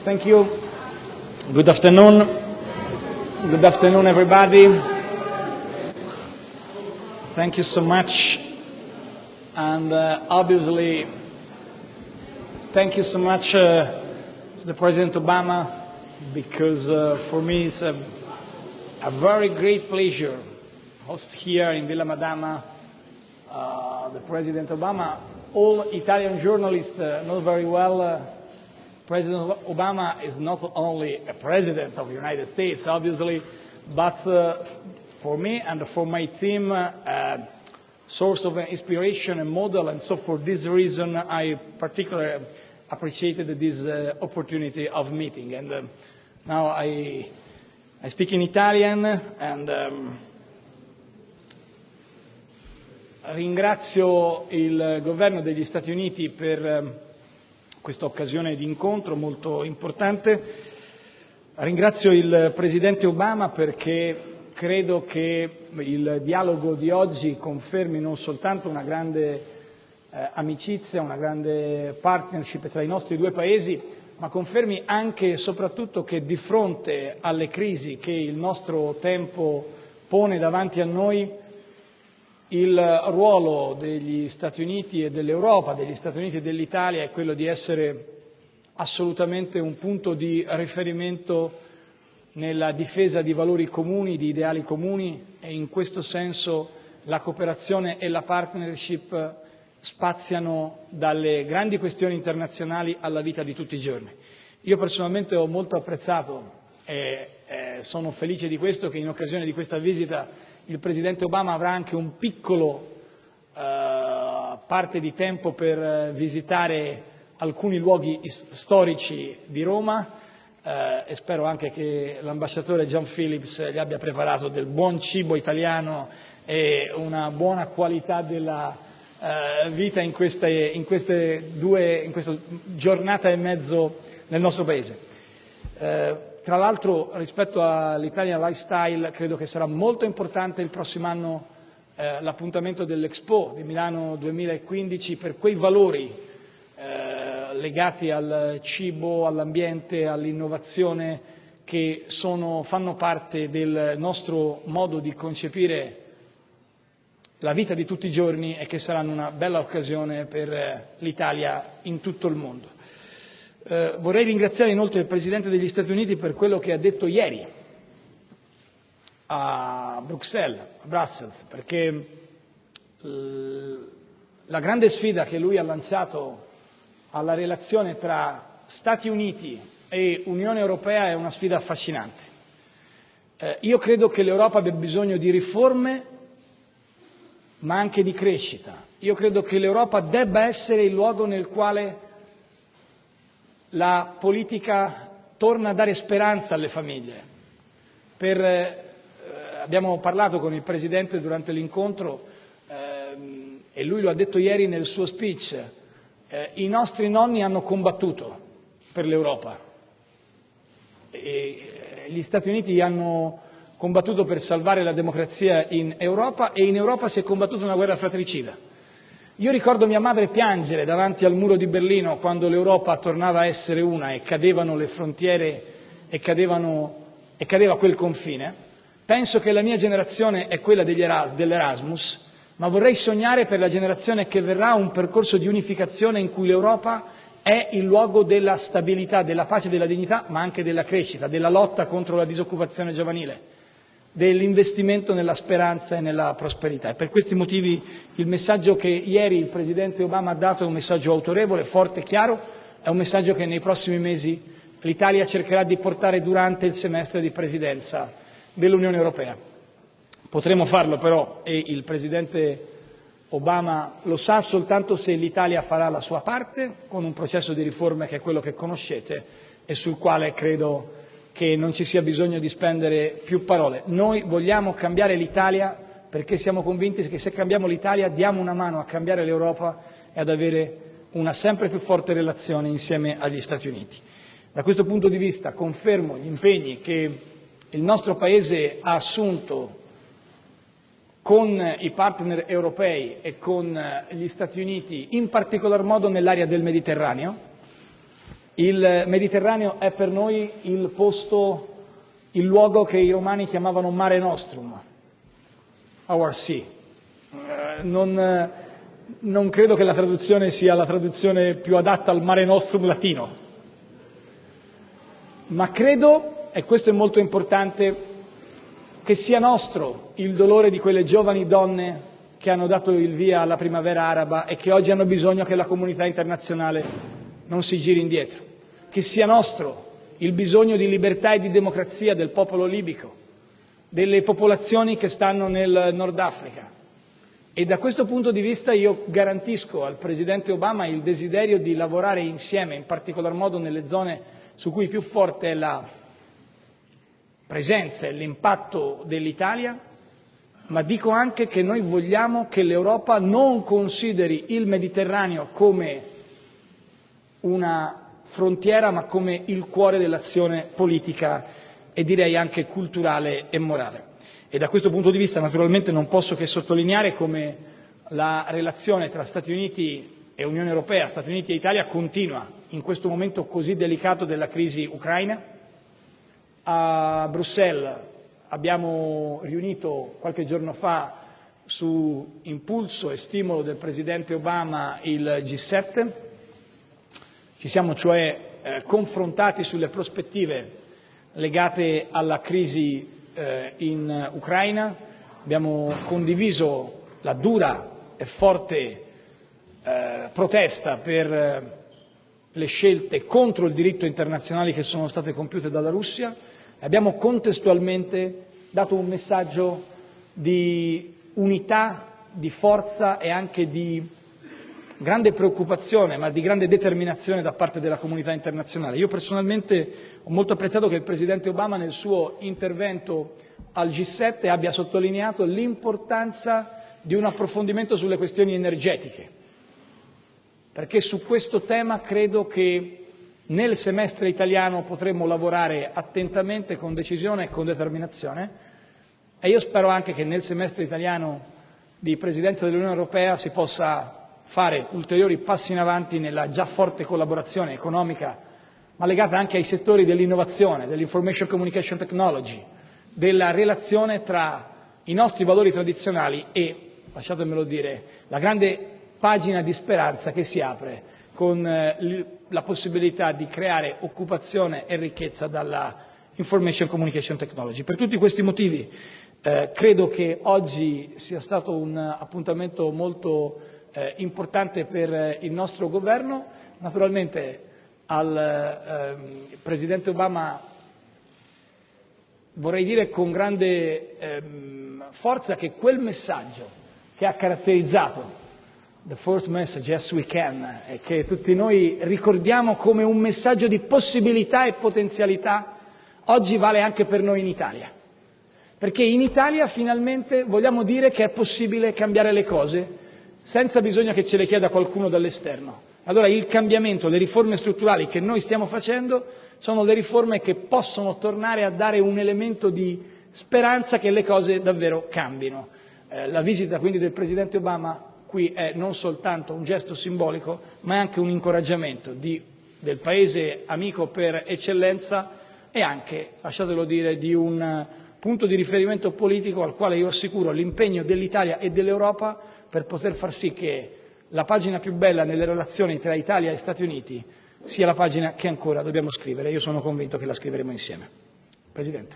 Thank you. Good afternoon. Good afternoon, everybody. Thank you so much. And obviously, thank you so much to the President Obama, because for me it's a very great pleasure to host here in Villa Madama the President Obama. All Italian journalists know very well President Obama is not only a president of the United States, obviously, but for me and for my team, a source of inspiration and model. And so for this reason, I particularly appreciated this opportunity of meeting. And now I speak in Italian, and ringrazio il governo degli Stati Uniti per questa occasione di incontro molto importante. Ringrazio il Presidente Obama perché credo che il dialogo di oggi confermi non soltanto una grande amicizia, una grande partnership tra i nostri due paesi, ma confermi anche e soprattutto che di fronte alle crisi che il nostro tempo pone davanti a noi, il ruolo degli Stati Uniti e dell'Europa, degli Stati Uniti e dell'Italia, è quello di essere assolutamente un punto di riferimento nella difesa di valori comuni, di ideali comuni, e in questo senso la cooperazione e la partnership spaziano dalle grandi questioni internazionali alla vita di tutti i giorni. Io personalmente ho molto apprezzato e sono felice di questo, che in occasione di questa visita il Presidente Obama avrà anche un piccolo parte di tempo per visitare alcuni luoghi storici di Roma, e spero anche che l'ambasciatore John Phillips gli abbia preparato del buon cibo italiano e una buona qualità della vita in questa giornata e mezzo nel nostro Paese. Tra l'altro, rispetto all'Italian Lifestyle, credo che sarà molto importante il prossimo anno l'appuntamento dell'Expo di Milano 2015 per quei valori legati al cibo, all'ambiente, all'innovazione che fanno parte del nostro modo di concepire la vita di tutti i giorni e che saranno una bella occasione per l'Italia in tutto il mondo. Vorrei ringraziare inoltre il Presidente degli Stati Uniti per quello che ha detto ieri a Bruxelles, perché la grande sfida che lui ha lanciato alla relazione tra Stati Uniti e Unione Europea è una sfida affascinante. Io credo che l'Europa abbia bisogno di riforme, ma anche di crescita. Io credo che l'Europa debba essere il luogo nel quale la politica torna a dare speranza alle famiglie. Abbiamo parlato con il Presidente durante l'incontro e lui lo ha detto ieri nel suo speech. I nostri nonni hanno combattuto per l'Europa. Gli Stati Uniti hanno combattuto per salvare la democrazia in Europa, e in Europa si è combattuta una guerra fratricida. Io ricordo mia madre piangere davanti al muro di Berlino quando l'Europa tornava a essere una e cadevano le frontiere e cadeva quel confine. Penso che la mia generazione è quella dell'Erasmus, ma vorrei sognare per la generazione che verrà un percorso di unificazione in cui l'Europa è il luogo della stabilità, della pace e della dignità, ma anche della crescita, della lotta contro la disoccupazione giovanile, dell'investimento nella speranza e nella prosperità. E per questi motivi il messaggio che ieri il Presidente Obama ha dato è un messaggio autorevole, forte e chiaro, è un messaggio che nei prossimi mesi l'Italia cercherà di portare durante il semestre di presidenza dell'Unione Europea. Potremo farlo però, e il Presidente Obama lo sa, soltanto se l'Italia farà la sua parte con un processo di riforme che è quello che conoscete e sul quale credo che non ci sia bisogno di spendere più parole. Noi vogliamo cambiare l'Italia perché siamo convinti che se cambiamo l'Italia diamo una mano a cambiare l'Europa e ad avere una sempre più forte relazione insieme agli Stati Uniti. Da questo punto di vista confermo gli impegni che il nostro Paese ha assunto con i partner europei e con gli Stati Uniti, in particolar modo nell'area del Mediterraneo. Il Mediterraneo è per noi il luogo che i romani chiamavano Mare Nostrum, our sea. Non credo che la traduzione sia la traduzione più adatta al Mare Nostrum latino, ma credo, e questo è molto importante, che sia nostro il dolore di quelle giovani donne che hanno dato il via alla primavera araba e che oggi hanno bisogno che la comunità internazionale non si giri indietro, che sia nostro il bisogno di libertà e di democrazia del popolo libico, delle popolazioni che stanno nel Nord Africa. E da questo punto di vista io garantisco al Presidente Obama il desiderio di lavorare insieme, in particolar modo nelle zone su cui più forte è la presenza e l'impatto dell'Italia, ma dico anche che noi vogliamo che l'Europa non consideri il Mediterraneo come una frontiera, ma come il cuore dell'azione politica e direi anche culturale e morale. E da questo punto di vista naturalmente non posso che sottolineare come la relazione tra Stati Uniti e Unione Europea, Stati Uniti e Italia continua in questo momento così delicato della crisi ucraina. A Bruxelles abbiamo riunito qualche giorno fa, su impulso e stimolo del Presidente Obama, il G7. Ci siamo cioè confrontati sulle prospettive legate alla crisi in Ucraina, abbiamo condiviso la dura e forte protesta per le scelte contro il diritto internazionale che sono state compiute dalla Russia. Abbiamo contestualmente dato un messaggio di unità, di forza e anche di grande preoccupazione, ma di grande determinazione da parte della comunità internazionale. Io personalmente ho molto apprezzato che il Presidente Obama nel suo intervento al G7 abbia sottolineato l'importanza di un approfondimento sulle questioni energetiche, perché su questo tema credo che nel semestre italiano potremmo lavorare attentamente, con decisione e con determinazione, e io spero anche che nel semestre italiano di Presidenza dell'Unione Europea si possa fare ulteriori passi in avanti nella già forte collaborazione economica, ma legata anche ai settori dell'innovazione, dell'information communication technology, della relazione tra i nostri valori tradizionali e, lasciatemelo dire, la grande pagina di speranza che si apre con la possibilità di creare occupazione e ricchezza dalla information communication technology. Per tutti questi motivi credo che oggi sia stato un appuntamento molto importante per il nostro governo. Naturalmente al Presidente Obama vorrei dire con grande forza che quel messaggio che ha caratterizzato the first message, yes we can, e che tutti noi ricordiamo come un messaggio di possibilità e potenzialità, oggi vale anche per noi in Italia. Perché in Italia finalmente vogliamo dire che è possibile cambiare le cose senza bisogno che ce le chieda qualcuno dall'esterno. Allora il cambiamento, le riforme strutturali che noi stiamo facendo sono le riforme che possono tornare a dare un elemento di speranza che le cose davvero cambino. La visita quindi del Presidente Obama qui è non soltanto un gesto simbolico, ma è anche un incoraggiamento del Paese amico per eccellenza e anche, lasciatelo dire, di un punto di riferimento politico al quale io assicuro l'impegno dell'Italia e dell'Europa per poter far sì che la pagina più bella nelle relazioni tra Italia e Stati Uniti sia la pagina che ancora dobbiamo scrivere. Io sono convinto che la scriveremo insieme. Presidente.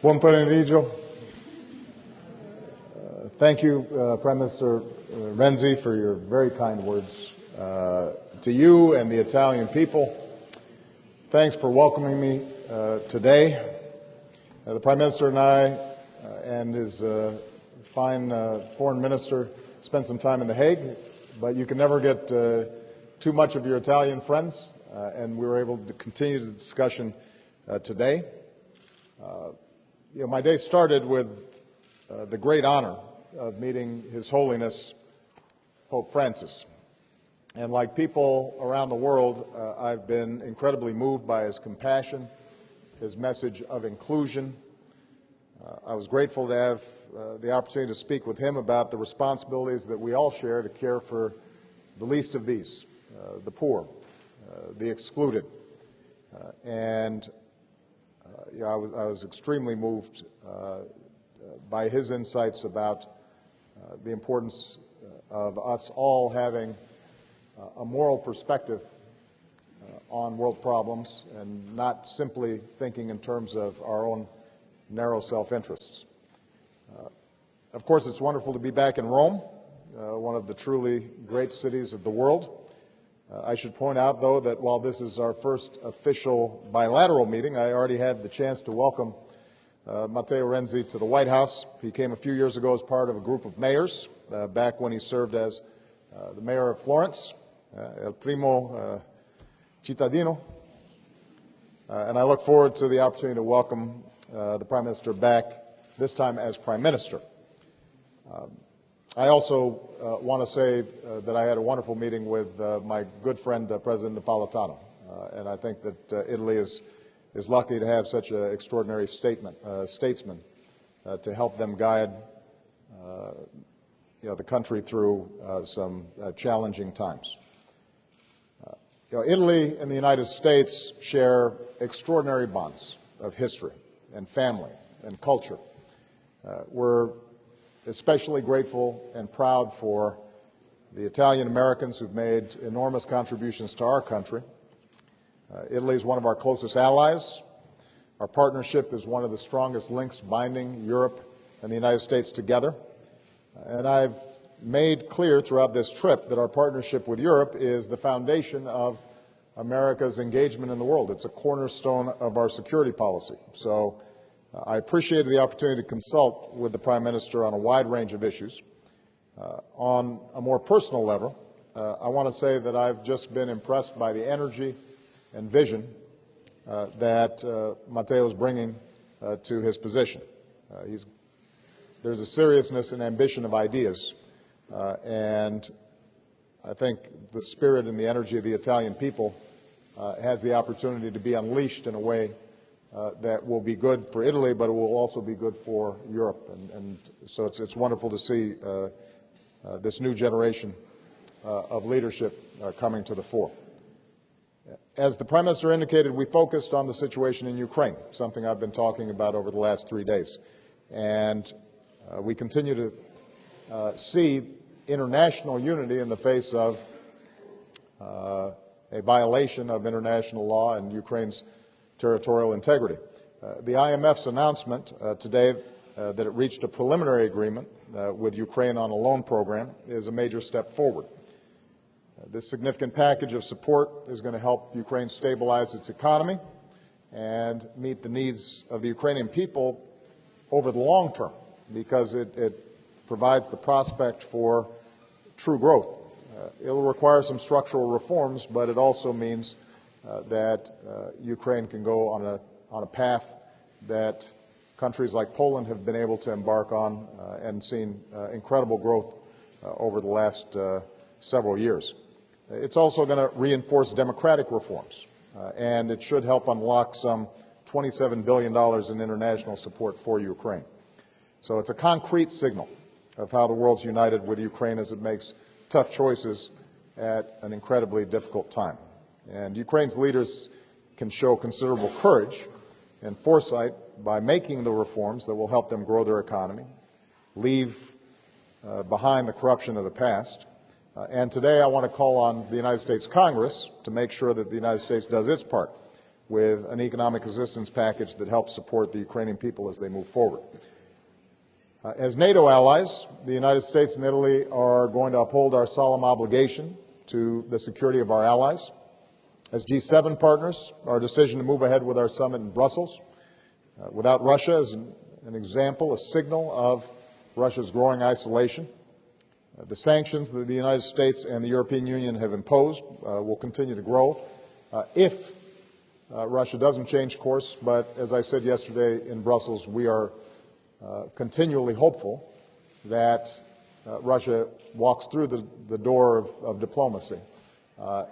Buon pomeriggio. Thank you, Prime Minister Renzi, for your very kind words to you and the Italian people. Thanks for welcoming me today. The Prime Minister and I and his fine Foreign Minister spent some time in The Hague, but you can never get too much of your Italian friends, and we were able to continue the discussion today. My day started with the great honor of meeting His Holiness Pope Francis. And like people around the world, I've been incredibly moved by his compassion, his message of inclusion, I was grateful to have the opportunity to speak with him about the responsibilities that we all share to care for the least of these, the poor, the excluded. I was extremely moved by his insights about the importance of us all having a moral perspective on world problems and not simply thinking in terms of our own narrow self-interests. Of course, it's wonderful to be back in Rome, one of the truly great cities of the world. I should point out, though, that while this is our first official bilateral meeting, I already had the chance to welcome Matteo Renzi to the White House. He came a few years ago as part of a group of mayors, back when he served as the mayor of Florence, El Primo Cittadino. And I look forward to the opportunity to welcome the Prime Minister back, this time as Prime Minister. I also want to say that I had a wonderful meeting with my good friend, President Napolitano, and I think that Italy is lucky to have such an extraordinary statesman to help them guide the country through some challenging times. Italy and the United States share extraordinary bonds of history and family and culture. We're especially grateful and proud for the Italian Americans who've made enormous contributions to our country. Italy is one of our closest allies. Our partnership is one of the strongest links binding Europe and the United States together. And I've made clear throughout this trip that our partnership with Europe is the foundation of America's engagement in the world. It's a cornerstone of our security policy. So I appreciated the opportunity to consult with the Prime Minister on a wide range of issues. On a more personal level, I want to say that I've just been impressed by the energy and vision that Matteo is bringing to his position. There's a seriousness and ambition of ideas, and I think the spirit and the energy of the Italian people has the opportunity to be unleashed in a way that will be good for Italy, but it will also be good for Europe. And so it's wonderful to see this new generation of leadership coming to the fore. As the Prime Minister indicated, we focused on the situation in Ukraine, something I've been talking about over the last 3 days. And we continue to see international unity in the face of a violation of international law and Ukraine's territorial integrity. The IMF's announcement today that it reached a preliminary agreement with Ukraine on a loan program is a major step forward. This significant package of support is going to help Ukraine stabilize its economy and meet the needs of the Ukrainian people over the long term, because it provides the prospect for true growth. It will require some structural reforms, but it also means that Ukraine can go on a path that countries like Poland have been able to embark on and seen incredible growth over the last several years. It's also going to reinforce democratic reforms, and it should help unlock some $27 billion in international support for Ukraine. So it's a concrete signal of how the world's united with Ukraine as it makes tough choices at an incredibly difficult time. And Ukraine's leaders can show considerable courage and foresight by making the reforms that will help them grow their economy, leave behind the corruption of the past. And today I want to call on the United States Congress to make sure that the United States does its part with an economic assistance package that helps support the Ukrainian people as they move forward. As NATO allies, the United States and Italy are going to uphold our solemn obligation to the security of our allies. As G7 partners, our decision to move ahead with our summit in Brussels without Russia is an example, a signal of Russia's growing isolation. The sanctions that the United States and the European Union have imposed will continue to grow if Russia doesn't change course. But as I said yesterday in Brussels, we are continually hopeful that Russia walks through the door of diplomacy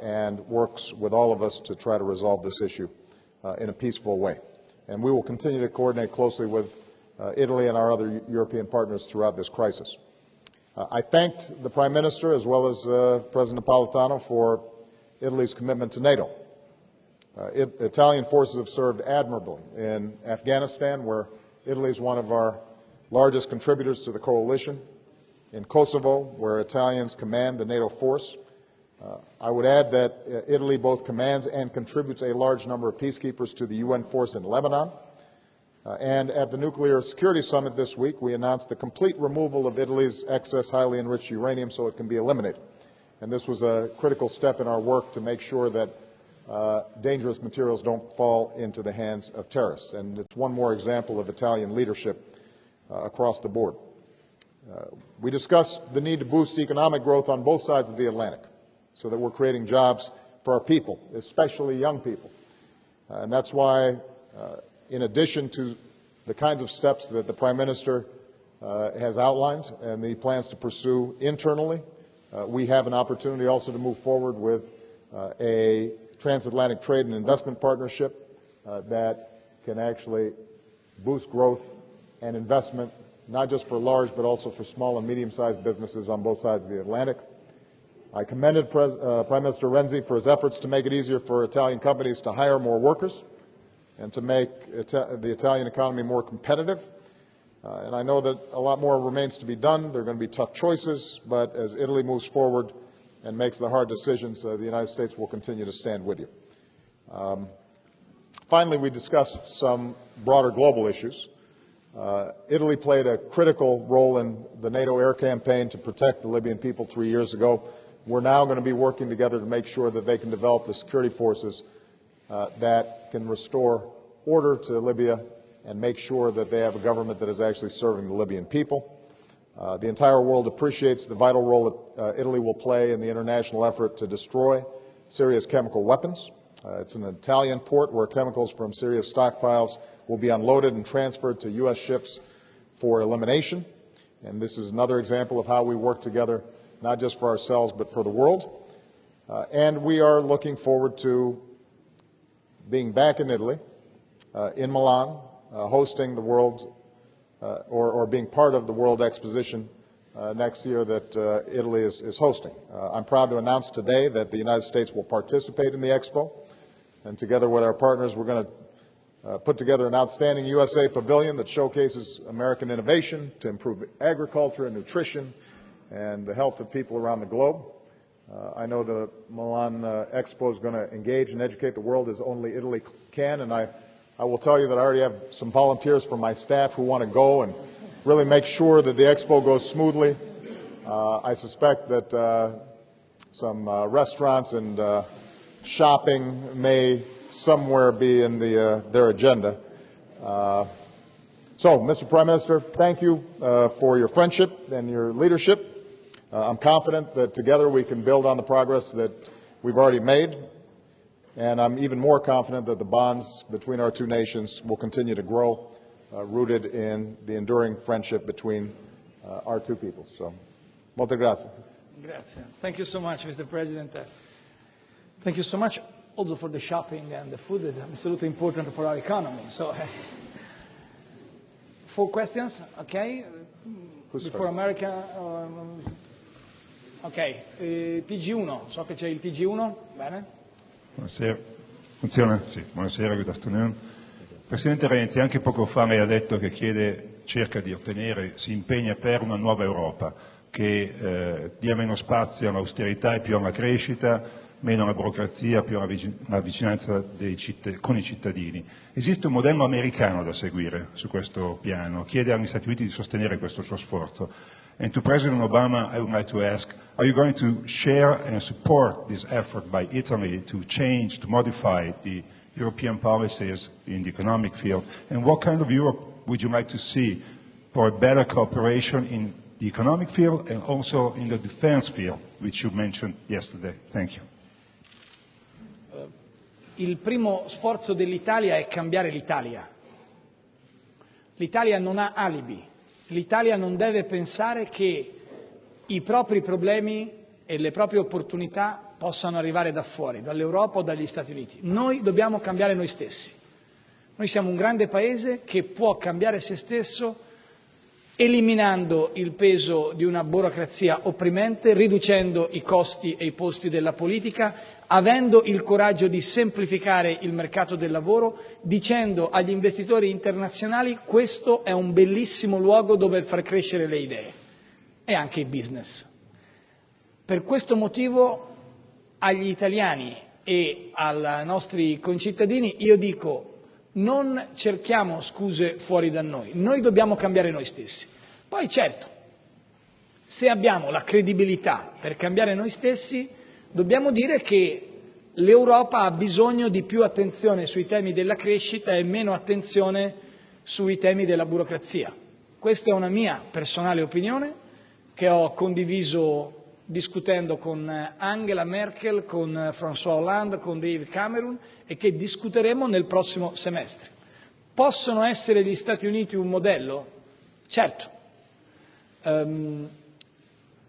and works with all of us to try to resolve this issue in a peaceful way. And we will continue to coordinate closely with Italy and our other European partners throughout this crisis. I thanked the Prime Minister as well as President Napolitano for Italy's commitment to NATO. Italian forces have served admirably in Afghanistan, where Italy is one of our largest contributors to the coalition, in Kosovo, where Italians command the NATO force. I would add that Italy both commands and contributes a large number of peacekeepers to the UN force in Lebanon. And at the Nuclear Security Summit this week, we announced the complete removal of Italy's excess highly enriched uranium so it can be eliminated. And this was a critical step in our work to make sure that dangerous materials don't fall into the hands of terrorists. And it's one more example of Italian leadership across the board. We discussed the need to boost economic growth on both sides of the Atlantic so that we're creating jobs for our people, especially young people. And that's why, in addition to the kinds of steps that the Prime Minister has outlined and he plans to pursue internally, we have an opportunity also to move forward with a transatlantic trade and investment partnership that can actually boost growth and investment, not just for large but also for small and medium-sized businesses on both sides of the Atlantic. I commended Prime Minister Renzi for his efforts to make it easier for Italian companies to hire more workers and to make the Italian economy more competitive. And I know that a lot more remains to be done. There are going to be tough choices, but as Italy moves forward and makes the hard decisions, the United States will continue to stand with you. Finally, we discussed some broader global issues. Italy played a critical role in the NATO air campaign to protect the Libyan people 3 years ago. We're now going to be working together to make sure that they can develop the security forces that can restore order to Libya and make sure that they have a government that is actually serving the Libyan people. The entire world appreciates the vital role that Italy will play in the international effort to destroy Syria's chemical weapons. It's an Italian port where chemicals from Syria's stockpiles will be unloaded and transferred to U.S. ships for elimination. And this is another example of how we work together, not just for ourselves, but for the world. And we are looking forward to being back in Italy, in Milan, hosting the world, or being part of the World Exposition next year that Italy is hosting. I'm proud to announce today that the United States will participate in the Expo, and together with our partners, we're going to put together an outstanding USA pavilion that showcases American innovation to improve agriculture and nutrition and the health of people around the globe. I know the Milan Expo is going to engage and educate the world as only Italy can, and I will tell you that I already have some volunteers from my staff who want to go and really make sure that the Expo goes smoothly. I suspect that some restaurants and shopping may somewhere be in their agenda. So, Mr. Prime Minister, thank you for your friendship and your leadership. I'm confident that together we can build on the progress that we've already made. And I'm even more confident that the bonds between our two nations will continue to grow, rooted in the enduring friendship between our two peoples. So, molte grazie. Grazie. Thank you so much, Mr. President. Thank you so much also for the shopping and the food that is absolutely important for our economy. So, 4 questions, okay? Before America. Ok, TG1, so che c'è il TG1, bene? Buonasera, funziona? Sì, buonasera, good afternoon. Presidente Renzi, anche poco fa lei ha detto che cerca di ottenere, si impegna per una nuova Europa che dia meno spazio all'austerità e più alla crescita, meno alla burocrazia, più alla vicinanza con i cittadini. Esiste un modello americano da seguire su questo piano, chiede agli Stati Uniti di sostenere questo suo sforzo. And to President Obama, I would like to ask, are you going to share and support this effort by Italy to change, to modify the European policies in the economic field? And what kind of Europe would you like to see for a better cooperation in the economic field and also in the defense field, which you mentioned yesterday? Thank you. Il primo sforzo dell'Italia è cambiare l'Italia. L'Italia non ha alibi. L'Italia non deve pensare che i propri problemi e le proprie opportunità possano arrivare da fuori, dall'Europa o dagli Stati Uniti. Noi dobbiamo cambiare noi stessi. Noi siamo un grande paese che può cambiare se stesso eliminando il peso di una burocrazia opprimente, riducendo i costi e i posti della politica, avendo il coraggio di semplificare il mercato del lavoro, dicendo agli investitori internazionali: questo è un bellissimo luogo dove far crescere le idee e anche il business. Per questo motivo agli italiani e ai nostri concittadini io dico: non cerchiamo scuse fuori da noi dobbiamo cambiare noi stessi. Poi certo, se abbiamo la credibilità per cambiare noi stessi, dobbiamo dire che l'Europa ha bisogno di più attenzione sui temi della crescita e meno attenzione sui temi della burocrazia. Questa è una mia personale opinione che ho condiviso discutendo con Angela Merkel, con François Hollande, con David Cameron e che discuteremo nel prossimo semestre. Possono essere gli Stati Uniti un modello? Certo.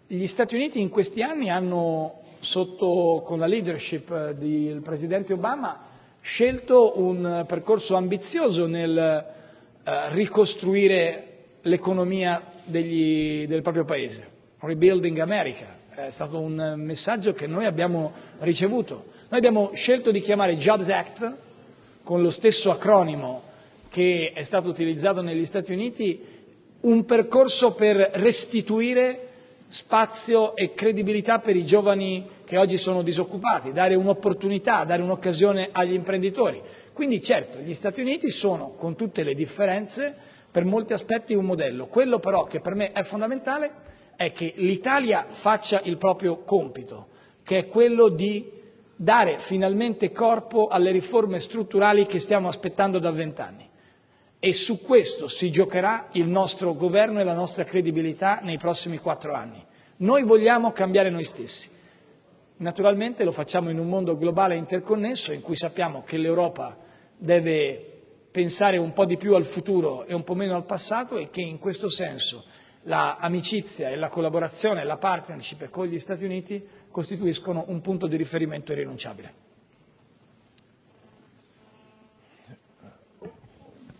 Gli Stati Uniti in questi anni hanno, con la leadership del Presidente Obama, scelto un percorso ambizioso nel ricostruire l'economia del proprio Paese. Rebuilding America è stato un messaggio che noi abbiamo ricevuto. Noi abbiamo scelto di chiamare Jobs Act, con lo stesso acronimo che è stato utilizzato negli Stati Uniti, un percorso per restituire spazio e credibilità per i giovani che oggi sono disoccupati, dare un'opportunità, dare un'occasione agli imprenditori. Quindi certo, gli Stati Uniti sono, con tutte le differenze, per molti aspetti un modello. Quello però che per me è fondamentale è che l'Italia faccia il proprio compito, che è quello di dare finalmente corpo alle riforme strutturali che stiamo aspettando da 20 anni. E su questo si giocherà il nostro governo e la nostra credibilità nei prossimi 4 anni. Noi vogliamo cambiare noi stessi. Naturalmente lo facciamo in un mondo globale interconnesso in cui sappiamo che l'Europa deve pensare un po' di più al futuro e un po' meno al passato e che in questo senso l'amicizia e la collaborazione e la partnership con gli Stati Uniti costituiscono un punto di riferimento irrinunciabile.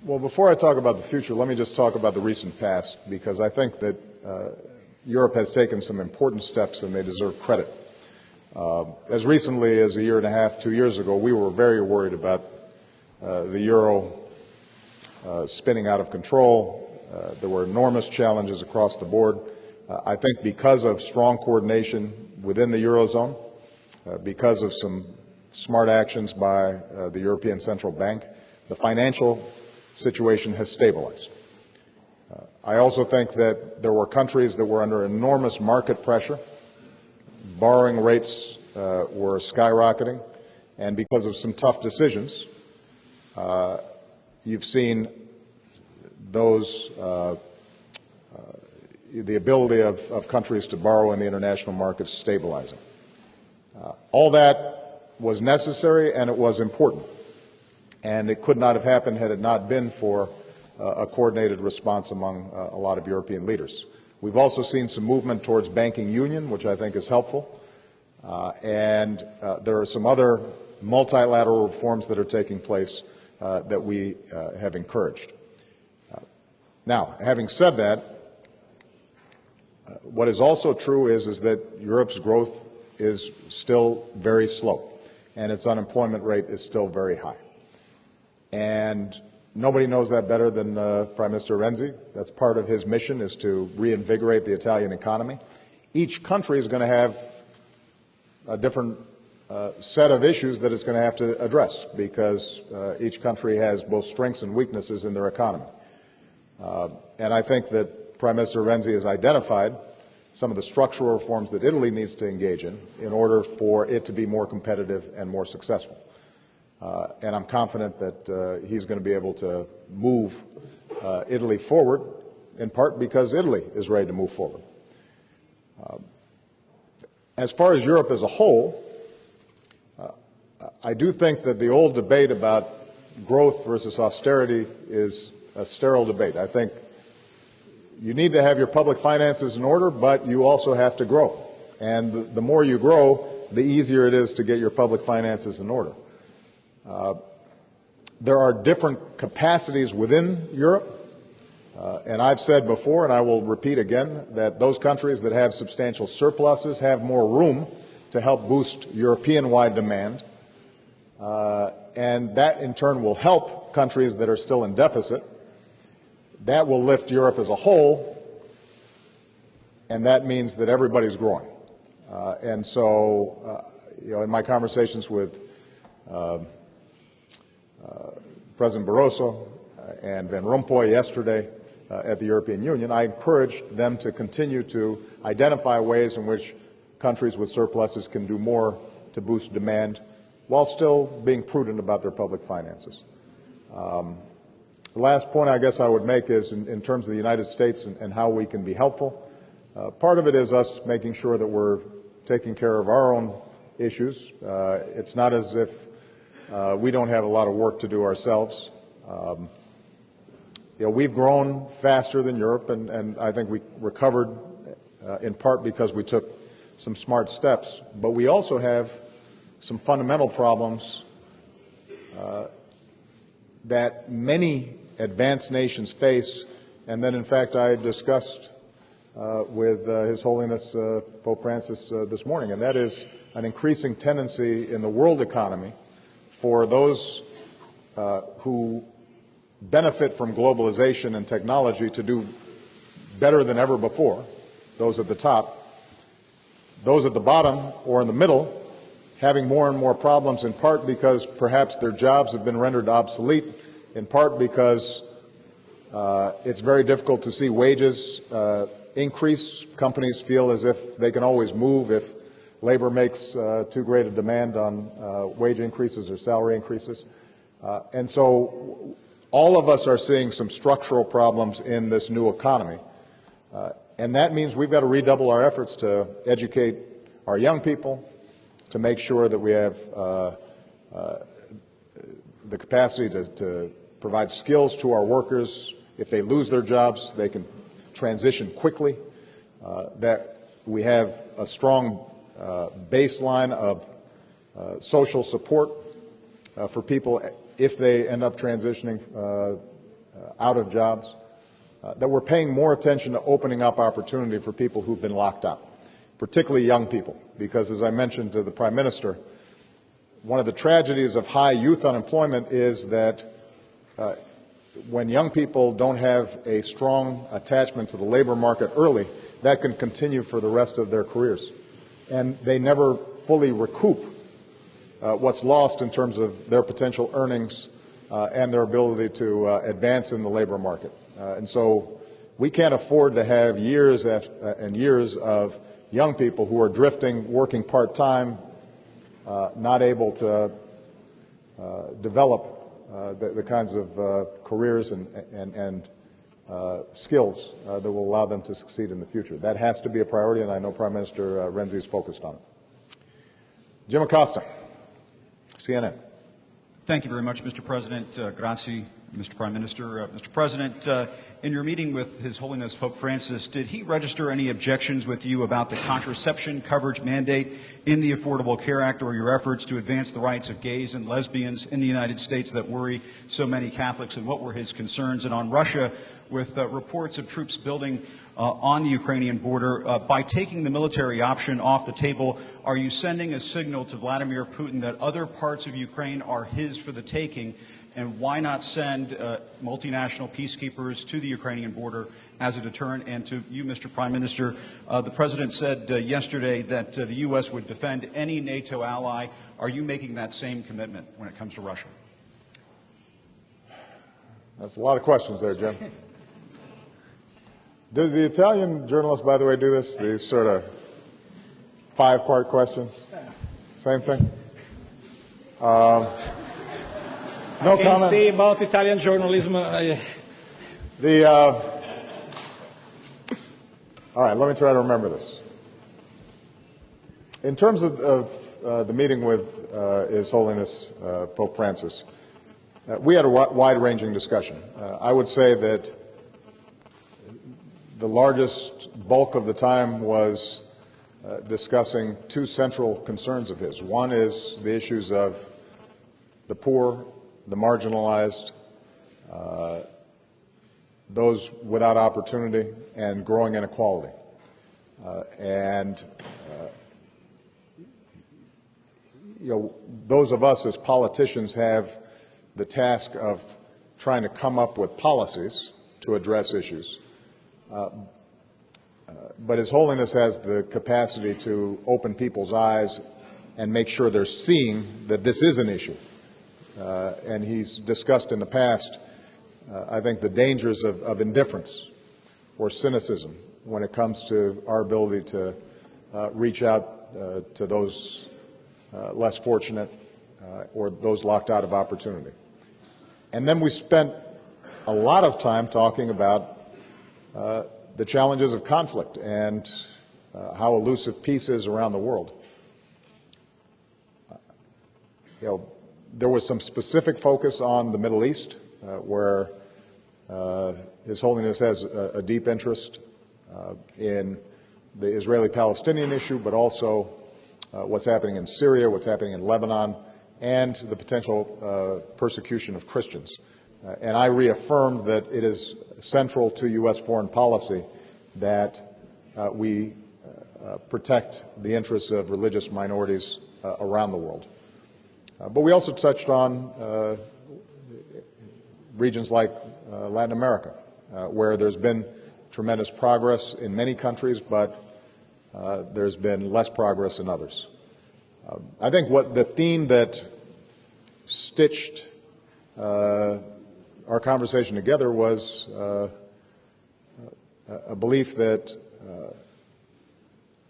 Well, before I talk about the future, let me just talk about the recent past, because I think that Europe has taken some important steps and they deserve credit. As recently as a year and a half, 2 years ago, we were very worried about the euro spinning out of control. There were enormous challenges across the board. I think because of strong coordination within the Eurozone, because of some smart actions by the European Central Bank, the financial situation has stabilized. I also think that there were countries that were under enormous market pressure. Borrowing rates were skyrocketing, and because of some tough decisions, you've seen those the ability of countries to borrow in the international markets stabilizing. All that was necessary and it was important. And it could not have happened had it not been for a coordinated response among a lot of European leaders. We've also seen some movement towards banking union, which I think is helpful. And there are some other multilateral reforms that are taking place that we have encouraged. Now, having said that, what is also true is that Europe's growth is still very slow, and its unemployment rate is still very high. And nobody knows that better than Prime Minister Renzi. That's part of his mission, is to reinvigorate the Italian economy. Each country is going to have a different set of issues that it's going to have to address, because each country has both strengths and weaknesses in their economy. And I think that Prime Minister Renzi has identified some of the structural reforms that Italy needs to engage in order for it to be more competitive and more successful. And I'm confident that he's going to be able to move Italy forward, in part because Italy is ready to move forward. As far as Europe as a whole, I do think that the old debate about growth versus austerity is a sterile debate. I think you need to have your public finances in order, but you also have to grow. And the more you grow, the easier it is to get your public finances in order. there are different capacities within Europe, and I've said before, and I will repeat again, that those countries that have substantial surpluses have more room to help boost European-wide demand, and that in turn will help countries that are still in deficit. That will lift Europe as a whole, and that means that everybody's growing. And so, in my conversations with President Barroso and Van Rompuy yesterday at the European Union, I encouraged them to continue to identify ways in which countries with surpluses can do more to boost demand while still being prudent about their public finances. The last point I guess I would make is in terms of the United States and how we can be helpful. Part of it is us making sure that we're taking care of our own issues. It's not as if we don't have a lot of work to do ourselves. We've grown faster than Europe, and I think we recovered in part because we took some smart steps. But we also have some fundamental problems that many advanced nations face, and that in fact I discussed with His Holiness Pope Francis this morning, and that is an increasing tendency in the world economy for those who benefit from globalization and technology to do better than ever before, those at the top. Those at the bottom or in the middle having more and more problems, in part because perhaps their jobs have been rendered obsolete, in part because it's very difficult to see wages increase. Companies feel as if they can always move if labor makes too great a demand on wage increases or salary increases. And so all of us are seeing some structural problems in this new economy. And that means we've got to redouble our efforts to educate our young people, to make sure that we have the capacity to provide skills to our workers. If they lose their jobs, they can transition quickly, that we have a strong baseline of social support for people if they end up transitioning out of jobs, that we're paying more attention to opening up opportunity for people who've been locked out, particularly young people, because as I mentioned to the Prime Minister, one of the tragedies of high youth unemployment is that when young people don't have a strong attachment to the labor market early, that can continue for the rest of their careers. And they never fully recoup what's lost in terms of their potential earnings and their ability to advance in the labor market. And so we can't afford to have years and years of young people who are drifting, working part-time, not able to develop the kinds of careers and skills that will allow them to succeed in the future. That has to be a priority, and I know Prime Minister Renzi is focused on it. Jim Acosta, CNN. Thank you very much, Mr. President. Grazie, Mr. Prime Minister. Mr. President, in your meeting with His Holiness Pope Francis, did he register any objections with you about the contraception coverage mandate in the Affordable Care Act or your efforts to advance the rights of gays and lesbians in the United States that worry so many Catholics, and what were his concerns? And on Russia, with reports of troops building on the Ukrainian border, by taking the military option off the table, are you sending a signal to Vladimir Putin that other parts of Ukraine are his for the taking? And why not send multinational peacekeepers to the Ukrainian border as a deterrent? And to you, Mr. Prime Minister, the President said yesterday that the U.S. would defend any NATO ally. Are you making that same commitment when it comes to Russia? That's a lot of questions there, Jim. Do the Italian journalists, by the way, do this? These sort of 5-part questions? Same thing? No comment. Say about Italian journalism. All right, let me try to remember this. In terms of the meeting with His Holiness Pope Francis, we had a wide-ranging discussion. I would say that the largest bulk of the time was discussing 2 central concerns of his. One is the issues of the poor, the marginalized, those without opportunity, and growing inequality. Those of us as politicians have the task of trying to come up with policies to address issues. But His Holiness has the capacity to open people's eyes and make sure they're seeing that this is an issue. And He's discussed in the past, I think, the dangers of indifference or cynicism when it comes to our ability to reach out to those less fortunate or those locked out of opportunity. And then we spent a lot of time talking about the challenges of conflict and how elusive peace is around the world. There was some specific focus on the Middle East, where His Holiness has a deep interest in the Israeli-Palestinian issue, but also what's happening in Syria, what's happening in Lebanon, and the potential persecution of Christians. And I reaffirmed that it is central to U.S. foreign policy that we protect the interests of religious minorities around the world. But we also touched on regions like Latin America, where there's been tremendous progress in many countries, but there's been less progress in others. I think what the theme that stitched our conversation together was a belief that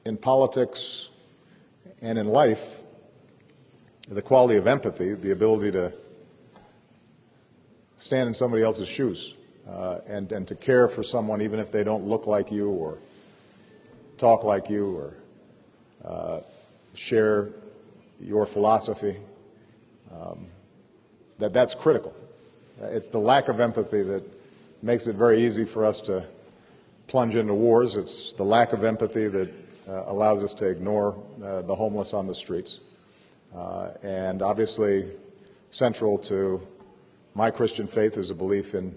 in politics and in life, the quality of empathy, the ability to stand in somebody else's shoes and to care for someone even if they don't look like you or talk like you or share your philosophy, that's critical. It's the lack of empathy that makes it very easy for us to plunge into wars. It's the lack of empathy that allows us to ignore the homeless on the streets. And obviously, central to my Christian faith is a belief in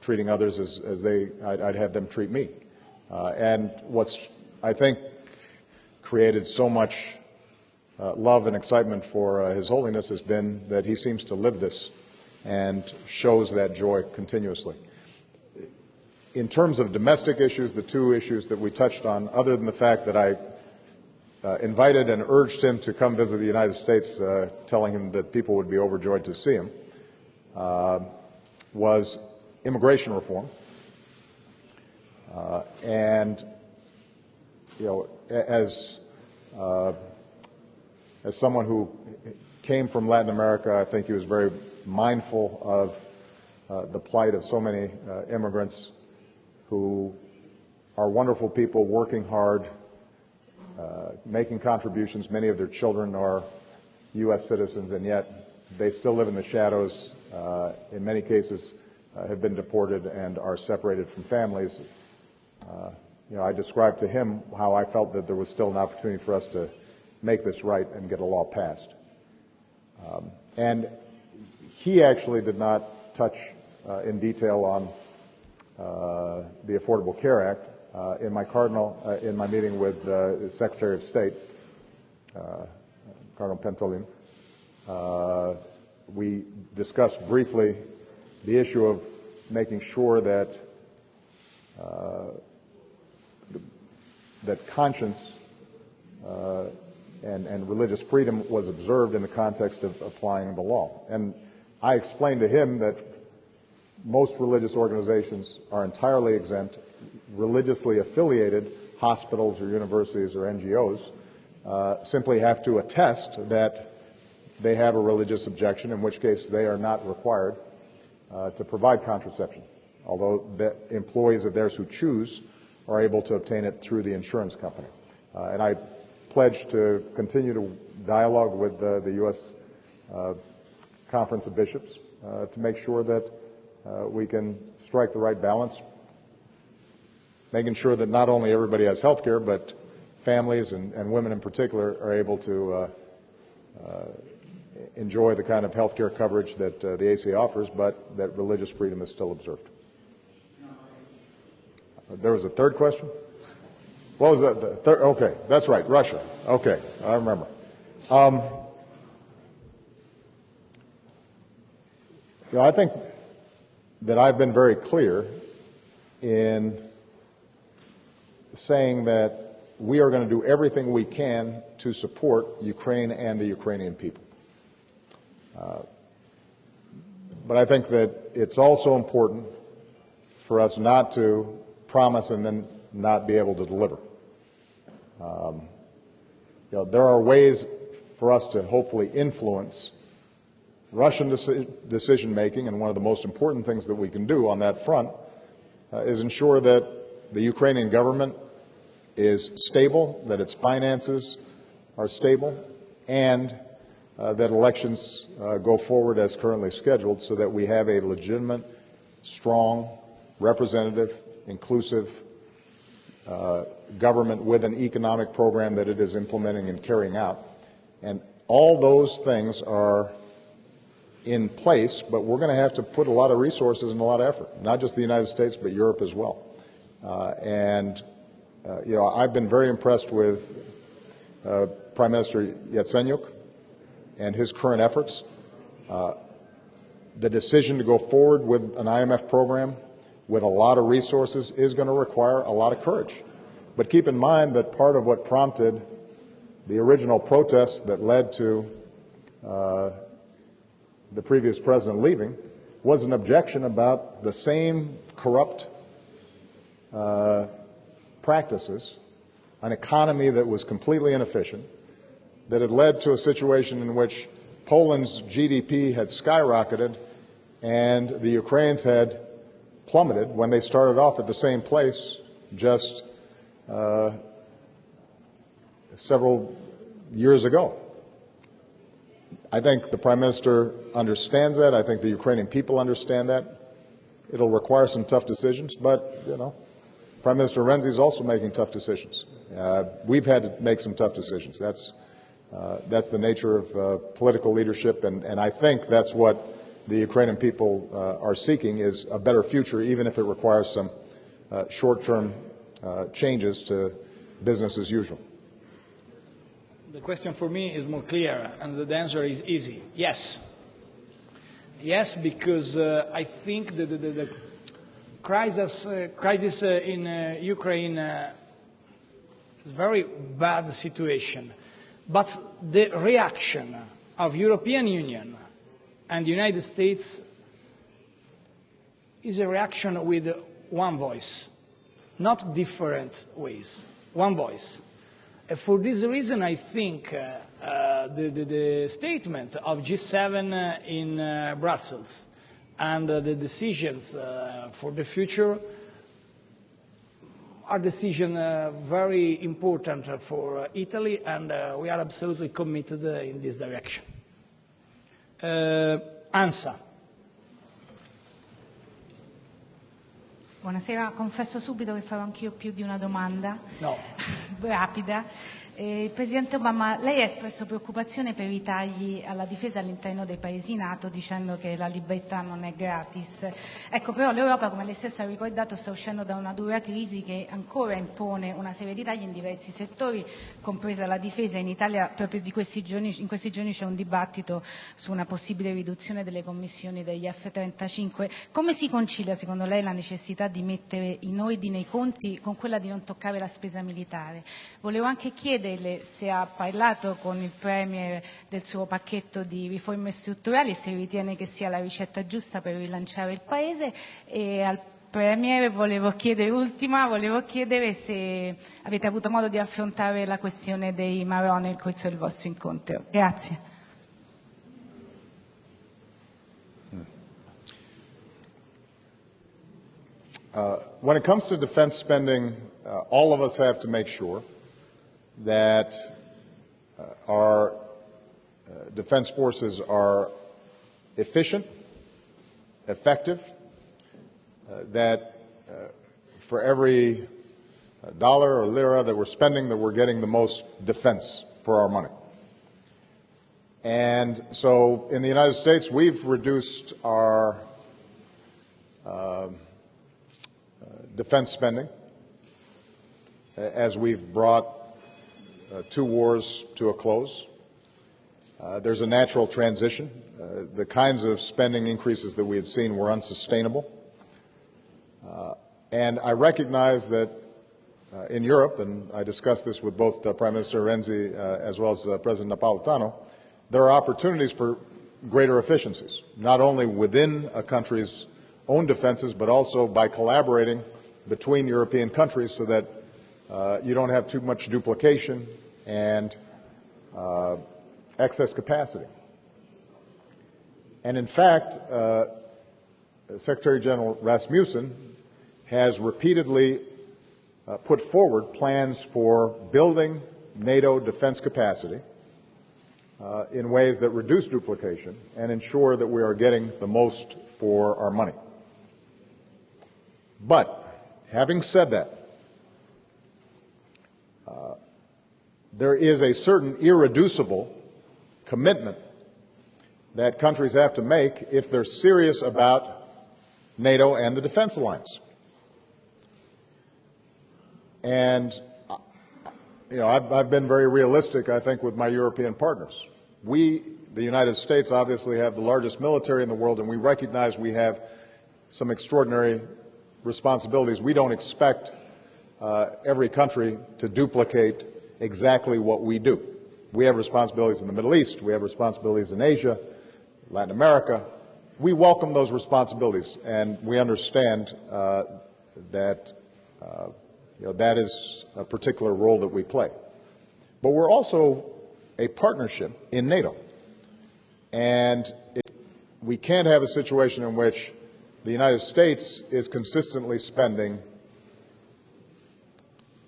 treating others as I'd have them treat me. And what's, I think, created so much love and excitement for His Holiness has been that he seems to live this and shows that joy continuously. In terms of domestic issues, the two issues that we touched on, other than the fact that I invited and urged him to come visit the United States, telling him that people would be overjoyed to see him, was immigration reform. And, as someone who came from Latin America, I think he was very mindful of the plight of so many immigrants who are wonderful people working hard, making contributions. Many of their children are U.S. citizens, and yet they still live in the shadows, in many cases have been deported and are separated from families. I described to him how I felt that there was still an opportunity for us to make this right and get a law passed. And he actually did not touch in detail on the Affordable Care Act. In my meeting with the Secretary of State, Cardinal Pentolin, we discussed briefly the issue of making sure that that conscience and religious freedom was observed in the context of applying the law. And I explained to him that most religious organizations are entirely exempt. Religiously affiliated hospitals or universities or NGOs simply have to attest that they have a religious objection, in which case they are not required to provide contraception, although the employees of theirs who choose are able to obtain it through the insurance company. And I pledge to continue to dialogue with the U.S. Conference of Bishops to make sure that we can strike the right balance, making sure that not only everybody has health care, but families and women in particular are able to enjoy the kind of health care coverage that the ACA offers, but that religious freedom is still observed. There was a third question? What was that? The third? Okay, that's right, Russia. Okay, I remember. I think that I've been very clear in saying that we are going to do everything we can to support Ukraine and the Ukrainian people. But I think that it's also important for us not to promise and then not be able to deliver. There are ways for us to hopefully influence Russian decision-making, and one of the most important things that we can do on that front is ensure that the Ukrainian government is stable, that its finances are stable, and that elections go forward as currently scheduled so that we have a legitimate, strong, representative, inclusive government with an economic program that it is implementing and carrying out. And all those things are in place, but we're going to have to put a lot of resources and a lot of effort, not just the United States, but Europe as well. I've been very impressed with Prime Minister Yatsenyuk and his current efforts. The decision to go forward with an IMF program with a lot of resources is going to require a lot of courage. But keep in mind that part of what prompted the original protests that led to the previous president leaving was an objection about the same corrupt practices, an economy that was completely inefficient, that had led to a situation in which Poland's GDP had skyrocketed and the Ukrainians had plummeted when they started off at the same place just several years ago. I think the Prime Minister understands that. I think the Ukrainian people understand that. It'll require some tough decisions, but, Prime Minister Renzi is also making tough decisions. We've had to make some tough decisions. That's the nature of political leadership, and I think that's what the Ukrainian people are seeking, is a better future, even if it requires some short-term changes to business as usual. The question for me is more clear, and the answer is easy. Yes. Yes, because I think the crisis in Ukraine is a very bad situation. But the reaction of European Union and the United States is a reaction with one voice, not different ways, one voice. For this reason, I think the statement of G7 in Brussels and the decisions for the future are decisions very important for Italy, and we are absolutely committed in this direction. ANSA. Buonasera, confesso subito che farò anch'io più di una domanda. No. Rapida. Presidente Obama, lei ha espresso preoccupazione per i tagli alla difesa all'interno dei paesi NATO, dicendo che la libertà non è gratis. Ecco, però l'Europa, come lei stessa ha ricordato, sta uscendo da una dura crisi che ancora impone una serie di tagli in diversi settori, compresa la difesa. In Italia proprio in questi giorni c'è un dibattito su una possibile riduzione delle commissioni degli F-35. Come si concilia secondo lei la necessità di mettere in ordine i conti con quella di non toccare la spesa militare? Volevo anche chiederle se ha parlato con il Premier del suo pacchetto di riforme strutturali e se ritiene che sia la ricetta giusta per rilanciare il Paese, e al Premier volevo chiedere se avete avuto modo di affrontare la questione dei marò nel corso del vostro incontro. Grazie. When it comes to defense spending, all of us have to make sure that our defense forces are efficient, effective, that for every dollar or lira that we're spending, that we're getting the most defense for our money. And so in the United States, we've reduced our defense spending as we've brought two wars to a close. There's a natural transition. The kinds of spending increases that we had seen were unsustainable. And I recognize that in Europe, and I discussed this with both Prime Minister Renzi as well as President Napolitano, there are opportunities for greater efficiencies, not only within a country's own defenses, but also by collaborating between European countries so that you don't have too much duplication and excess capacity. And in fact, Secretary General Rasmussen has repeatedly put forward plans for building NATO defense capacity in ways that reduce duplication and ensure that we are getting the most for our money. But having said that, there is a certain irreducible commitment that countries have to make if they're serious about NATO and the defense alliance. And, I've been very realistic, I think, with my European partners. We, the United States, obviously have the largest military in the world, and we recognize we have some extraordinary responsibilities. We don't expect every country to duplicate exactly what we do. We have responsibilities in the Middle East. We have responsibilities in Asia, Latin America. We welcome those responsibilities, and we understand that that is a particular role that we play. But we're also a partnership in NATO. And we can't have a situation in which the United States is consistently spending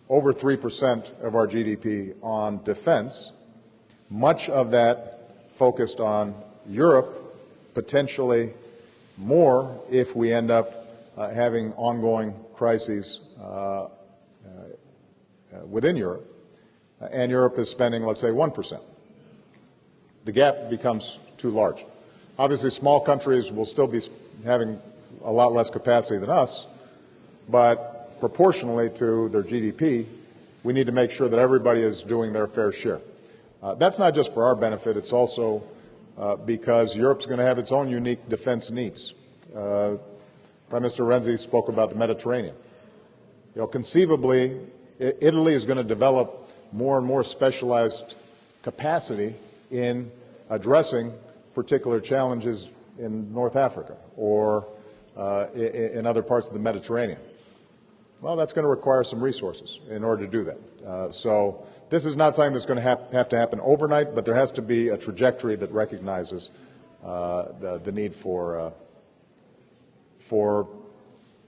over 3% of our GDP on defense, much of that focused on Europe, potentially more if we end up having ongoing crises within Europe, and Europe is spending, let's say, 1%. The gap becomes too large. Obviously, small countries will still be having a lot less capacity than us, but proportionally to their GDP, we need to make sure that everybody is doing their fair share. That's not just for our benefit, it's also because Europe's going to have its own unique defense needs. Prime Minister Renzi spoke about the Mediterranean. Conceivably, Italy is going to develop more and more specialized capacity in addressing particular challenges in North Africa or in other parts of the Mediterranean. Well, that's going to require some resources in order to do that. So this is not something that's going to have to happen overnight, but there has to be a trajectory that recognizes the need for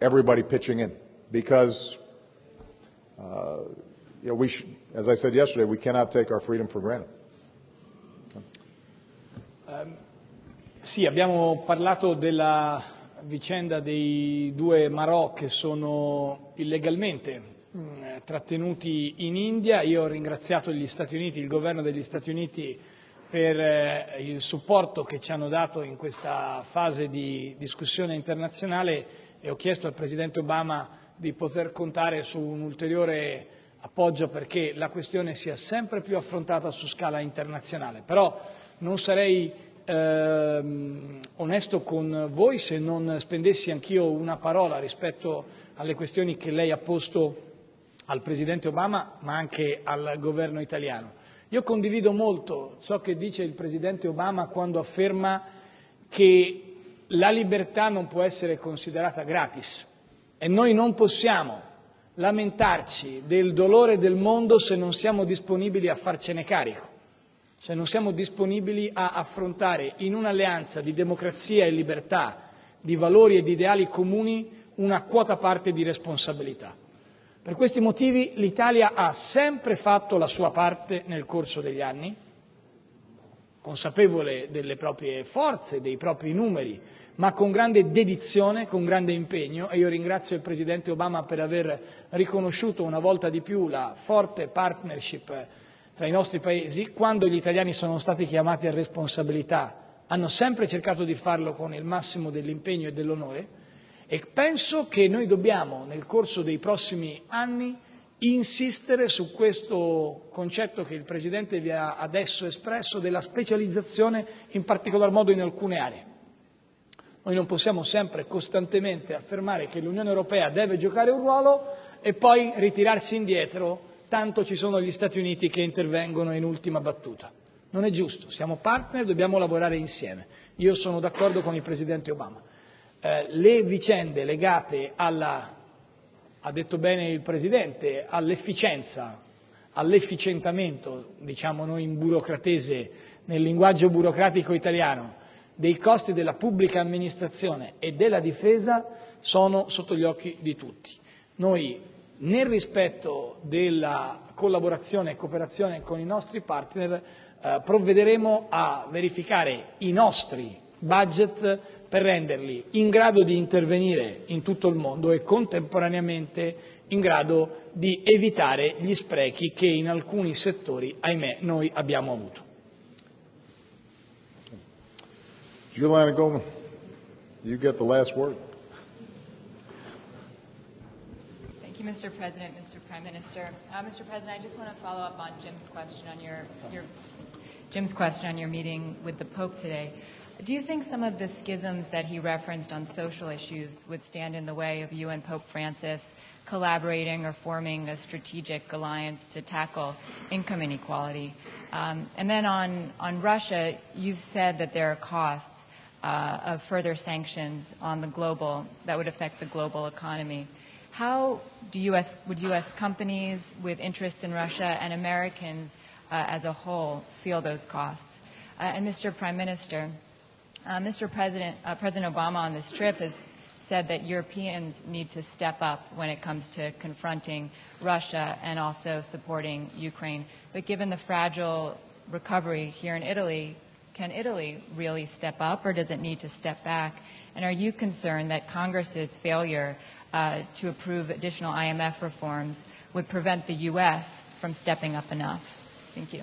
everybody pitching in, because as I said yesterday, we cannot take our freedom for granted. Sì, abbiamo parlato della vicenda dei due Marò che sono illegalmente trattenuti in India. Io ho ringraziato gli Stati Uniti, il governo degli Stati Uniti, per il supporto che ci hanno dato in questa fase di discussione internazionale, e ho chiesto al Presidente Obama di poter contare su un ulteriore appoggio perché la questione sia sempre più affrontata su scala internazionale. Però non sarei onesto con voi se non spendessi anch'io una parola rispetto alle questioni che lei ha posto al Presidente Obama, ma anche al governo italiano. Io condivido molto ciò che dice il Presidente Obama quando afferma che la libertà non può essere considerata gratis e noi non possiamo lamentarci del dolore del mondo se non siamo disponibili a farcene carico, se non siamo disponibili a affrontare in un'alleanza di democrazia e libertà, di valori e di ideali comuni, una quota parte di responsabilità. Per questi motivi l'Italia ha sempre fatto la sua parte nel corso degli anni, consapevole delle proprie forze, dei propri numeri, ma con grande dedizione, con grande impegno, e io ringrazio il Presidente Obama per aver riconosciuto una volta di più la forte partnership tra i nostri paesi. Quando gli italiani sono stati chiamati a responsabilità hanno sempre cercato di farlo con il massimo dell'impegno e dell'onore, e penso che noi dobbiamo nel corso dei prossimi anni insistere su questo concetto che il Presidente vi ha adesso espresso della specializzazione, in particolar modo in alcune aree. Noi non possiamo sempre costantemente affermare che l'Unione Europea deve giocare un ruolo e poi ritirarsi indietro, tanto ci sono gli Stati Uniti che intervengono in ultima battuta. Non è giusto, siamo partner, dobbiamo lavorare insieme. Io sono d'accordo con il Presidente Obama. Le vicende legate ha detto bene il Presidente, all'efficienza, all'efficientamento, diciamo noi in burocratese, nel linguaggio burocratico italiano, dei costi della pubblica amministrazione e della difesa sono sotto gli occhi di tutti. Noi, nel rispetto della collaborazione e cooperazione con i nostri partner, provvederemo a verificare i nostri budget per renderli in grado di intervenire in tutto il mondo e contemporaneamente in grado di evitare gli sprechi che in alcuni settori, ahimè, noi abbiamo avuto. Giuliana Goldman, you get the last word. Thank you, Mr. President, Mr. Prime Minister. Mr. President, I just want to follow up on Jim's question on your meeting with the Pope today. Do you think some of the schisms that he referenced on social issues would stand in the way of you and Pope Francis collaborating or forming a strategic alliance to tackle income inequality? And then on Russia, you've said that there are costs of further sanctions on the global that would affect the global economy. How would U.S. companies with interests in Russia and Americans as a whole feel those costs? And Mr. Prime Minister, President Obama on this trip has said that Europeans need to step up when it comes to confronting Russia and also supporting Ukraine. But given the fragile recovery here in Italy, can Italy really step up, or does it need to step back? And are you concerned that Congress's failure to approve additional IMF reforms would prevent the U.S. from stepping up enough? Thank you.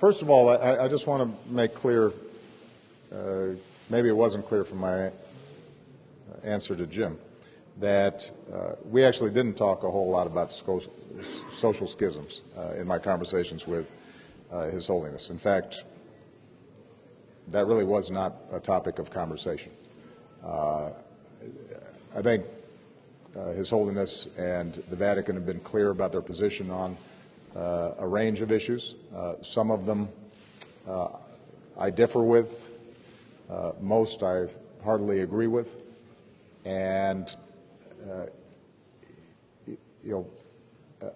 First of all, I just want to make clear, maybe it wasn't clear from my answer to Jim, that we actually didn't talk a whole lot about social schisms in my conversations with His Holiness. In fact, that really was not a topic of conversation. I think His Holiness and the Vatican have been clear about their position on a range of issues. Some of them I differ with. Most I heartily agree with. And,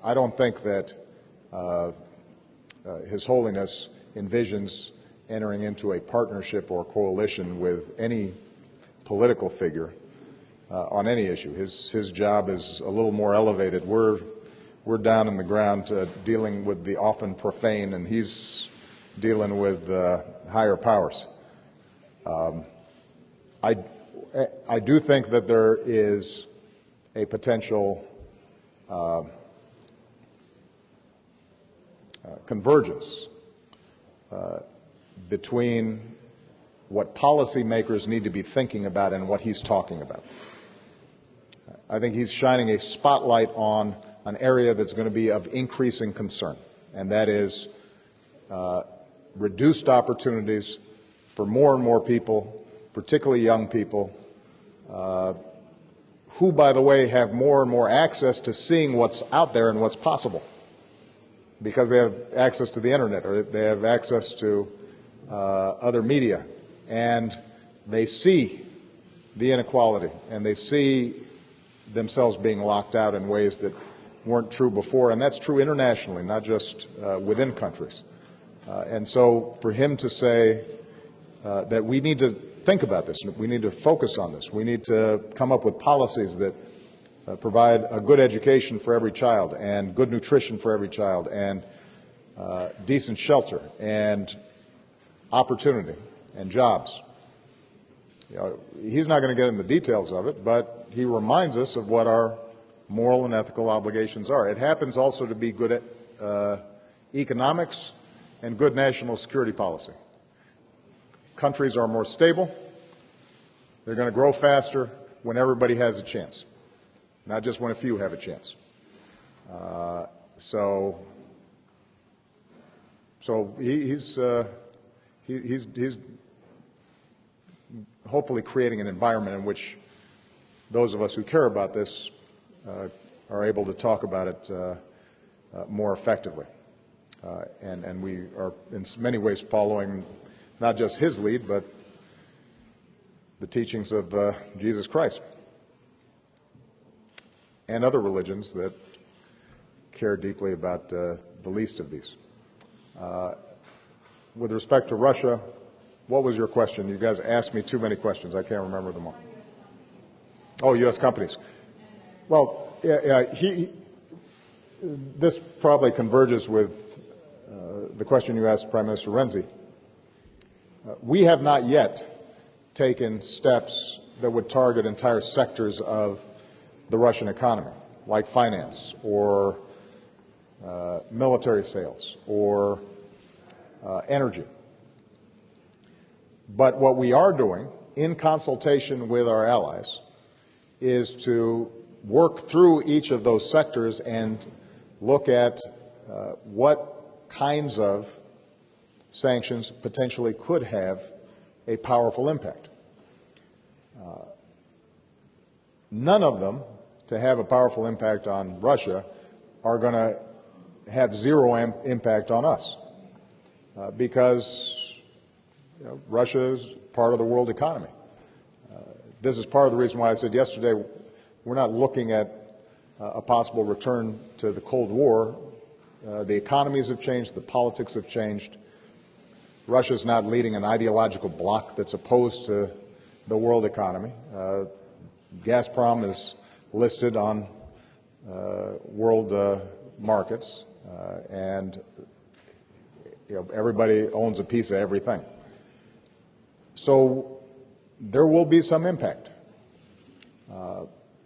I don't think that His Holiness envisions entering into a partnership or coalition with any political figure on any issue. His job is a little more elevated. We're down in the ground dealing with the often profane, and he's dealing with higher powers. I do think that there is a potential convergence between what policymakers need to be thinking about and what he's talking about. I think he's shining a spotlight on an area that's going to be of increasing concern, and that is reduced opportunities for more and more people, particularly young people, who, by the way, have more and more access to seeing what's out there and what's possible, because they have access to the internet or they have access to other media, and they see the inequality and they see themselves being locked out in ways that weren't true before, and that's true internationally, not just within countries. And so for him to say that we need to think about this, we need to focus on this, we need to come up with policies that provide a good education for every child and good nutrition for every child and decent shelter and opportunity and jobs. He's not going to get into the details of it, but he reminds us of what our moral and ethical obligations are. It happens also to be good at economics and good national security policy. Countries are more stable. They're going to grow faster when everybody has a chance, not just when a few have a chance. So he's hopefully creating an environment in which those of us who care about this are able to talk about it more effectively. And we are in many ways following not just his lead, but the teachings of Jesus Christ and other religions that care deeply about the least of these. With respect to Russia, what was your question? You guys asked me too many questions. I can't remember them all. Oh, U.S. companies. Well, this probably converges with the question you asked Prime Minister Renzi. We have not yet taken steps that would target entire sectors of the Russian economy, like finance or military sales or energy. But what we are doing, in consultation with our allies, is to work through each of those sectors and look at what kinds of sanctions potentially could have a powerful impact. None of them, to have a powerful impact on Russia, are going to have zero impact on us because Russia is part of the world economy. This is part of the reason why I said yesterday we're not looking at a possible return to the Cold War. The economies have changed, the politics have changed. Russia's not leading an ideological bloc that's opposed to the world economy. Gazprom is listed on world markets, and everybody owns a piece of everything. So there will be some impact.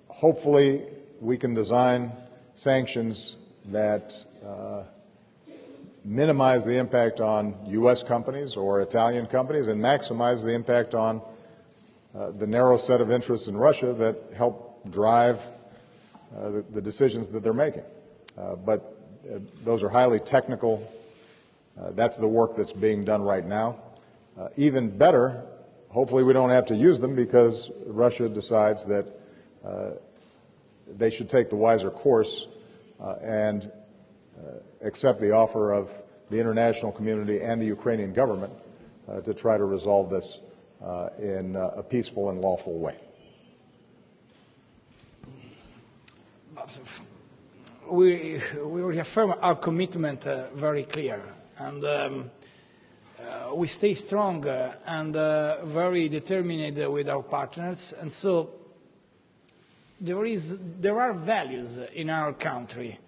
Hopefully we can design sanctions that minimize the impact on U.S. companies or Italian companies and maximize the impact on the narrow set of interests in Russia that help drive the decisions that they're making. But those are highly technical. That's the work that's being done right now. Even better, hopefully we don't have to use them because Russia decides that they should take the wiser course and accept the offer of the international community and the Ukrainian government to try to resolve this in a peaceful and lawful way. We reaffirm our commitment very clear, and we stay strong and very determined with our partners, and so there are values in our country.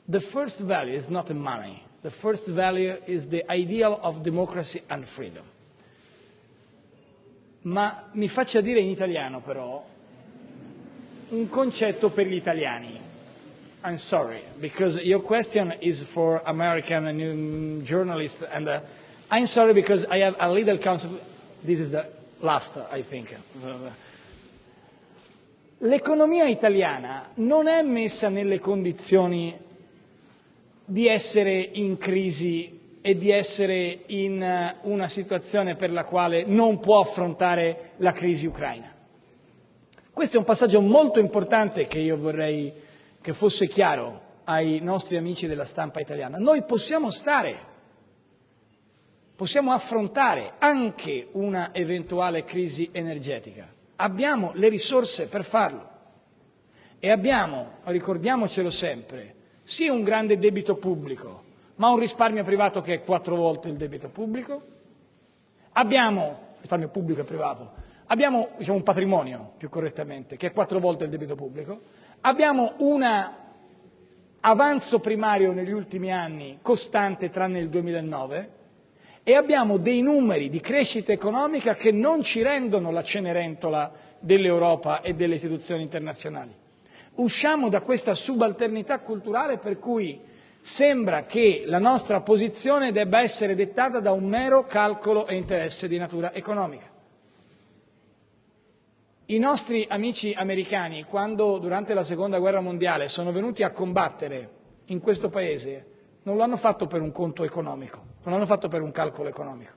The first value is not the money. The first value is the ideal of democracy and freedom. Ma mi faccia dire in italiano però un concetto per gli italiani. I'm sorry, because your question is for American journalists, and I'm sorry because I have a legal counsel. This is the last, I think. L'economia italiana non è messa nelle condizioni di essere in crisi e di essere in una situazione per la quale non può affrontare la crisi ucraina. Questo è un passaggio molto importante che io vorrei che fosse chiaro ai nostri amici della stampa italiana. Noi possiamo affrontare anche una eventuale crisi energetica. Abbiamo le risorse per farlo e abbiamo, ricordiamocelo sempre, sì un grande debito pubblico, ma un risparmio privato che è 4 volte il debito pubblico. Abbiamo risparmio pubblico e privato. Abbiamo un patrimonio, più correttamente, che è 4 volte il debito pubblico. Abbiamo un avanzo primario negli ultimi anni costante tranne il 2009 e abbiamo dei numeri di crescita economica che non ci rendono la Cenerentola dell'Europa e delle istituzioni internazionali. Usciamo da questa subalternità culturale per cui sembra che la nostra posizione debba essere dettata da un mero calcolo e interesse di natura economica. I nostri amici americani, quando durante la Seconda Guerra Mondiale sono venuti a combattere in questo Paese, non l'hanno fatto per un conto economico, non l'hanno fatto per un calcolo economico.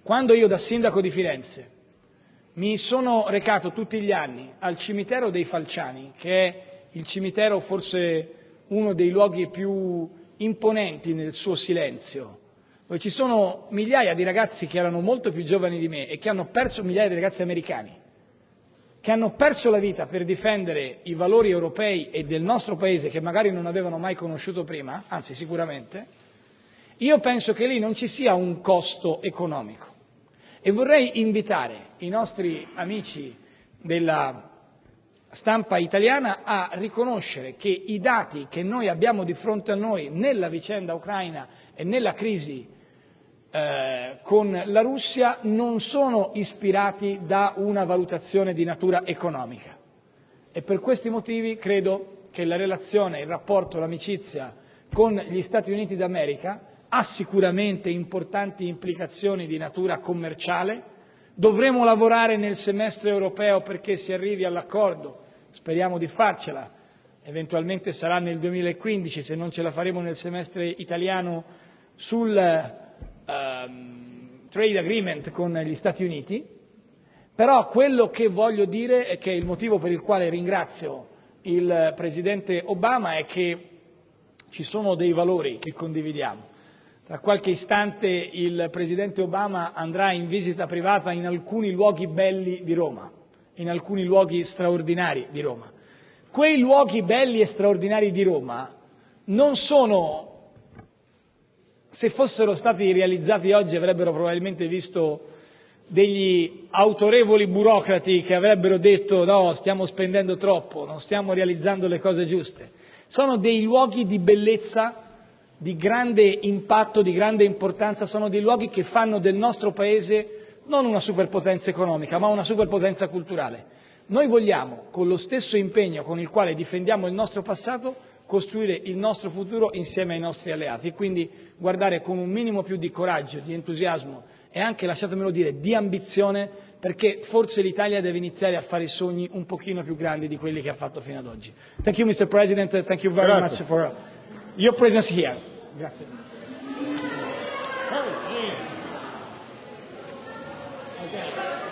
Quando io da sindaco di Firenze mi sono recato tutti gli anni al cimitero dei Falciani, che è il cimitero forse uno dei luoghi più imponenti nel suo silenzio, dove ci sono migliaia di ragazzi che erano molto più giovani di me e che hanno perso, migliaia di ragazzi americani, che hanno perso la vita per difendere i valori europei e del nostro Paese che magari non avevano mai conosciuto prima, anzi sicuramente, io penso che lì non ci sia un costo economico. E vorrei invitare i nostri amici della stampa italiana a riconoscere che i dati che noi abbiamo di fronte a noi nella vicenda ucraina e nella crisi con la Russia non sono ispirati da una valutazione di natura economica. E per questi motivi credo che la relazione, il rapporto, l'amicizia con gli Stati Uniti d'America ha sicuramente importanti implicazioni di natura commerciale. Dovremo lavorare nel semestre europeo perché si arrivi all'accordo, speriamo di farcela, eventualmente sarà nel 2015 se non ce la faremo nel semestre italiano, sul trade agreement con gli Stati Uniti. Però quello che voglio dire è che il motivo per il quale ringrazio il Presidente Obama è che ci sono dei valori che condividiamo. Tra qualche istante il Presidente Obama andrà in visita privata in alcuni luoghi belli di Roma, in alcuni luoghi straordinari di Roma. Quei luoghi belli e straordinari di Roma non sono, se fossero stati realizzati oggi avrebbero probabilmente visto degli autorevoli burocrati che avrebbero detto no, stiamo spendendo troppo, non stiamo realizzando le cose giuste. Sono dei luoghi di bellezza, di grande impatto, di grande importanza, sono dei luoghi che fanno del nostro Paese non una superpotenza economica, ma una superpotenza culturale. Noi vogliamo, con lo stesso impegno con il quale difendiamo il nostro passato, costruire il nostro futuro insieme ai nostri alleati e quindi guardare con un minimo più di coraggio, di entusiasmo e anche, lasciatemelo dire, di ambizione, perché forse l'Italia deve iniziare a fare sogni un pochino più grandi di quelli che ha fatto fino ad oggi. Thank you, Mr. President. Thank you very much for your presence here. Grazie. Okay.